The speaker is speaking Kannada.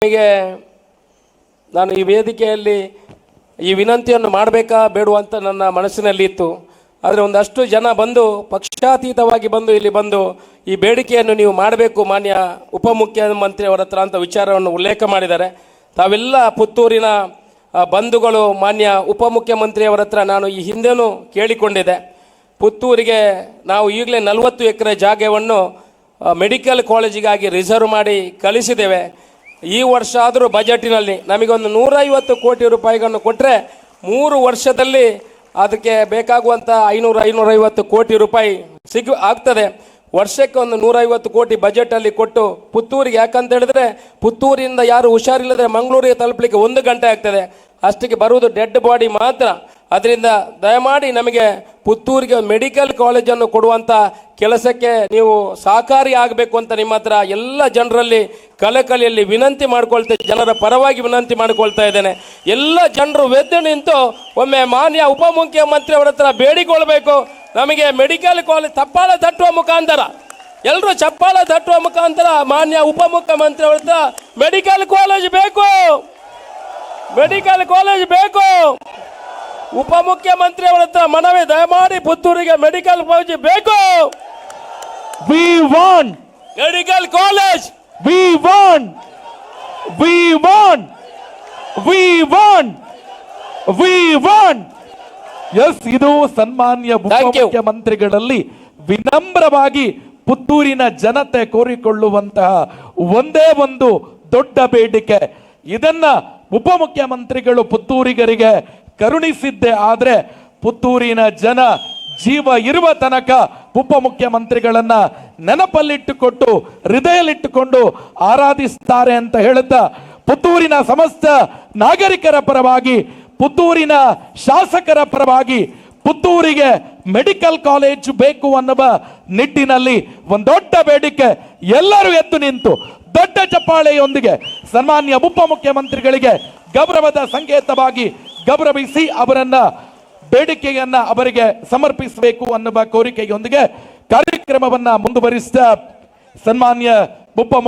ನಿಮಗೆ ನಾನು ಈ ವೇದಿಕೆಯಲ್ಲಿ ಈ ವಿನಂತಿಯನ್ನು ಮಾಡಬೇಕಾ ಬೇಡುವ ಅಂತ ನನ್ನ ಮನಸ್ಸಿನಲ್ಲಿ ಇತ್ತು. ಆದರೆ ಒಂದಷ್ಟು ಜನ ಬಂದು ಪಕ್ಷಾತೀತವಾಗಿ ಬಂದು ಇಲ್ಲಿ ಬಂದು ಈ ಬೇಡಿಕೆಯನ್ನು ನೀವು ಮಾಡಬೇಕು ಮಾನ್ಯ ಉಪಮುಖ್ಯಮಂತ್ರಿಯವರ ಹತ್ರ ಅಂತ ವಿಚಾರವನ್ನು ಉಲ್ಲೇಖ ಮಾಡಿದ್ದಾರೆ. ತಾವೆಲ್ಲ ಪುತ್ತೂರಿನ ಬಂಧುಗಳು ಮಾನ್ಯ ಉಪಮುಖ್ಯಮಂತ್ರಿಯವರ ಹತ್ರ ನಾನು ಈ ಹಿಂದೆನೂ ಕೇಳಿಕೊಂಡಿದ್ದೆ. ಪುತ್ತೂರಿಗೆ ನಾವು ಈಗಲೇ 40 ಎಕರೆ ಜಾಗವನ್ನು ಮೆಡಿಕಲ್ ಕಾಲೇಜಿಗಾಗಿ ರಿಸರ್ವ್ ಮಾಡಿ ಕಳಿಸಿದ್ದೇವೆ. ಈ ವರ್ಷ ಆದರೂ ಬಜೆಟಿನಲ್ಲಿ ನಮಗೊಂದು 150 ಕೋಟಿ ರೂಪಾಯಿಗಳನ್ನು ಕೊಟ್ಟರೆ 3 ವರ್ಷದಲ್ಲಿ ಅದಕ್ಕೆ ಬೇಕಾಗುವಂಥ 500-550 ಕೋಟಿ ರೂಪಾಯಿ ಆಗ್ತದೆ. ವರ್ಷಕ್ಕೆ ಒಂದು 150 ಕೋಟಿ ಬಜೆಟಲ್ಲಿ ಕೊಟ್ಟು ಪುತ್ತೂರಿಗೆ, ಯಾಕಂತ ಹೇಳಿದ್ರೆ ಪುತ್ತೂರಿಂದ ಯಾರು ಹುಷಾರಿಲ್ಲದ್ರೆ ಮಂಗಳೂರಿಗೆ ತಲುಪಲಿಕ್ಕೆ 1 ಗಂಟೆ ಆಗ್ತದೆ. ಅಷ್ಟಕ್ಕೆ ಬರುವುದು ಡೆಡ್ ಬಾಡಿ ಮಾತ್ರ. ಅದರಿಂದ ದಯಮಾಡಿ ನಮಗೆ ಪುತ್ತೂರಿಗೆ ಮೆಡಿಕಲ್ ಕಾಲೇಜನ್ನು ಕೊಡುವಂಥ ಕೆಲಸಕ್ಕೆ ನೀವು ಸಹಕಾರಿ ಆಗಬೇಕು ಅಂತ ನಿಮ್ಮ ಹತ್ರ ಎಲ್ಲ ಜನರಲ್ಲಿ ಕಳಕಳಿಯಲ್ಲಿ ವಿನಂತಿ ಮಾಡ್ಕೊಳ್ತೇನೆ. ಜನರ ಪರವಾಗಿ ವಿನಂತಿ ಮಾಡ್ಕೊಳ್ತಾ ಇದ್ದೇನೆ. ಎಲ್ಲ ಜನರು ಎದ್ದು ನಿಂತು ಒಮ್ಮೆ ಮಾನ್ಯ ಉಪಮುಖ್ಯಮಂತ್ರಿ ಅವರ ಹತ್ರ ಬೇಡಿಕೊಳ್ಬೇಕು. ನಮಗೆ ಮೆಡಿಕಲ್ ಕಾಲೇಜ್ ಚಪ್ಪಾಳೆ ತಟ್ಟುವ ಮುಖಾಂತರ, ಎಲ್ಲರೂ ಚಪ್ಪಾಳೆ ತಟ್ಟುವ ಮುಖಾಂತರ ಮಾನ್ಯ ಉಪಮುಖ್ಯಮಂತ್ರಿ ಅವರ ಹತ್ರ ಮೆಡಿಕಲ್ ಕಾಲೇಜ್ ಬೇಕು, ಮೆಡಿಕಲ್ ಕಾಲೇಜ್ ಬೇಕು. ಉಪಮುಖ್ಯಮಂತ್ರಿ ಅವರ ಹತ್ರ ಮನವಿ, ದಯಮಾಡಿ ಪುತ್ತೂರಿಗೆ ಮೆಡಿಕಲ್ ಕಾಲೇಜ್ ಬೇಕು. We want medical college. We want we want we want we want yes, ಇದು ಸನ್ಮಾನ್ಯ ಉಪಮುಖ್ಯಮಂತ್ರಿಗಳಲ್ಲಿ ವಿನಮ್ರವಾಗಿ ಪುತ್ತೂರಿನ ಜನತೆ ಕೋರಿಕೊಳ್ಳುವಂತಹ ಒಂದೇ ಒಂದು ದೊಡ್ಡ ಬೇಡಿಕೆ. ಇದನ್ನ ಉಪಮುಖ್ಯಮಂತ್ರಿಗಳು ಪುತ್ತೂರಿಗರಿಗೆ ಕರುಣಿಸಿದ್ದೆ ಆದ್ರೆ ಪುತ್ತೂರಿನ ಜನ ಜೀವ ಇರುವ ತನಕ ಉಪಮುಖ್ಯಮಂತ್ರಿಗಳನ್ನ ನೆನಪಲ್ಲಿಟ್ಟುಕೊಟ್ಟು ಹೃದಯದಲ್ಲಿಟ್ಟುಕೊಂಡು ಆರಾಧಿಸ್ತಾರೆ ಅಂತ ಹೇಳುತ್ತಾ ಪುತ್ತೂರಿನ ಸಮಸ್ತ ನಾಗರಿಕರ ಪರವಾಗಿ, ಪುತ್ತೂರಿನ ಶಾಸಕರ ಪರವಾಗಿ ಪುತ್ತೂರಿಗೆ ಮೆಡಿಕಲ್ ಕಾಲೇಜ್ ಬೇಕು ಅನ್ನುವ ನಿಟ್ಟಿನಲ್ಲಿ ಒಂದು ದೊಡ್ಡ ಬೇಡಿಕೆ. ಎಲ್ಲರೂ ಎದ್ದು ನಿಂತು ದೊಡ್ಡ ಚಪ್ಪಾಳೆಯೊಂದಿಗೆ ಸನ್ಮಾನ್ಯ ಉಪಮುಖ್ಯಮಂತ್ರಿಗಳಿಗೆ ಗೌರವದ ಸಂಕೇತವಾಗಿ ಗೌರವಿಸಿ ಅವರನ್ನ ಬೇಡಿಕೆಯನ್ನ ಅವರಿಗೆ ಸಮರ್ಪಿಸಬೇಕು ಅನ್ನುವ ಕೋರಿಕೆಯೊಂದಿಗೆ ಕಾರ್ಯಕ್ರಮವನ್ನ ಮುಂದುವರಿಸಿದ ಸನ್ಮಾನ್ಯ